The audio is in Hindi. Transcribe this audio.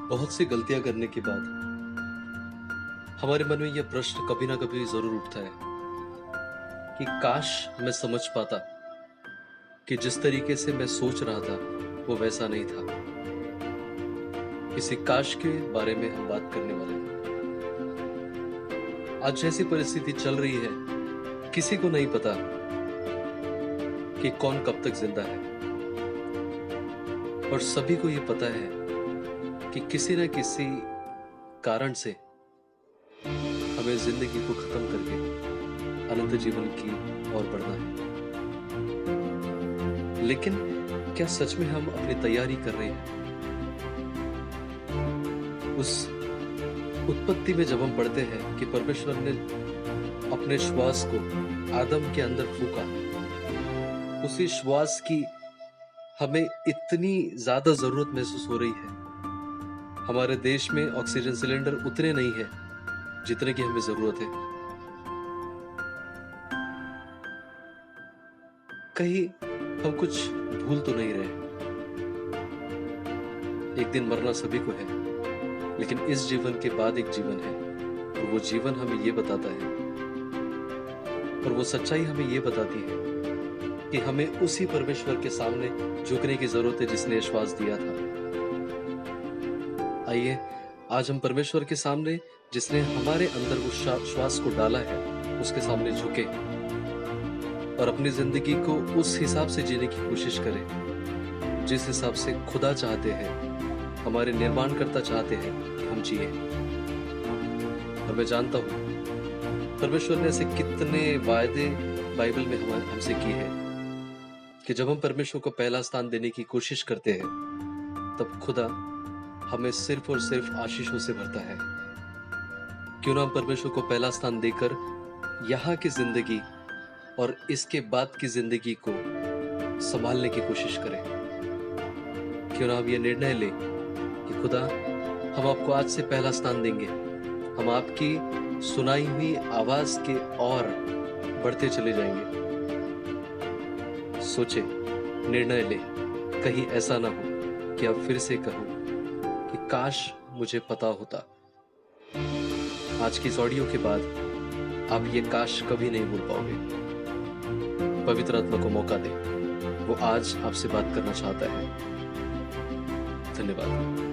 बहुत सी गलतियां करने के बाद हमारे मन में यह प्रश्न कभी ना कभी जरूर उठता है कि काश मैं समझ पाता कि जिस तरीके से मैं सोच रहा था वो वैसा नहीं था। इसी काश के बारे में हम बात करने वाले हैं। आज जैसी परिस्थिति चल रही है, किसी को नहीं पता कि कौन कब तक जिंदा है, और सभी को ये पता है कि किसी न किसी कारण से हमें जिंदगी को खत्म करके अनंत जीवन की ओर बढ़ना है। लेकिन क्या सच में हम अपनी तैयारी कर रहे हैं? उस उत्पत्ति में जब हम पढ़ते हैं कि परमेश्वर ने अपने श्वास को आदम के अंदर फूका, उसी श्वास की हमें इतनी ज्यादा जरूरत महसूस हो रही है। हमारे देश में ऑक्सीजन सिलेंडर उतने नहीं है जितने की हमें जरूरत है। कहीं हम कुछ भूल तो नहीं रहे? एक दिन मरना सभी को है, लेकिन इस जीवन के बाद एक जीवन है, और वो जीवन हमें ये बताता है, और वो सच्चाई हमें ये बताती है कि हमें उसी परमेश्वर के सामने झुकने की जरूरत है जिसने श्वास दिया था। आइए आज हम परमेश्वर के सामने, जिसने हमारे अंदर उस श्वास को डाला है, उसके सामने झुके और अपनी जिंदगी को उस हिसाब से जीने की कोशिश करें जिस हिसाब से खुदा चाहते हैं, हमारे निर्माणकर्ता चाहते हैं कि हम जिए। और मैं जानता हूं परमेश्वर ने ऐसे कितने वायदे बाइबल में हमसे किए हैं कि जब हम परमेश्वर को पहला स्थान देने की कोशिश करते हैं, तब खुदा हमें सिर्फ और सिर्फ आशीषों से भरता है। क्यों ना हम परमेश्वर को पहला स्थान देकर यहाँ की जिंदगी और इसके बाद की जिंदगी को संभालने की कोशिश करें। क्यों ना हम ये निर्णय लें कि खुदा, हम आपको आज से पहला स्थान देंगे। हम आपकी सुनाई हुई आवाज के और बढ़ते चले जाएंगे। सोचे, निर्णय ले, कहीं ऐसा ना हो कि आप फिर से कहो कि काश मुझे पता होता। आज की इस ऑडियो के बाद आप ये काश कभी नहीं भूल पाओगे। पवित्र आत्मा को मौका दें, वो आज आपसे बात करना चाहता है। धन्यवाद।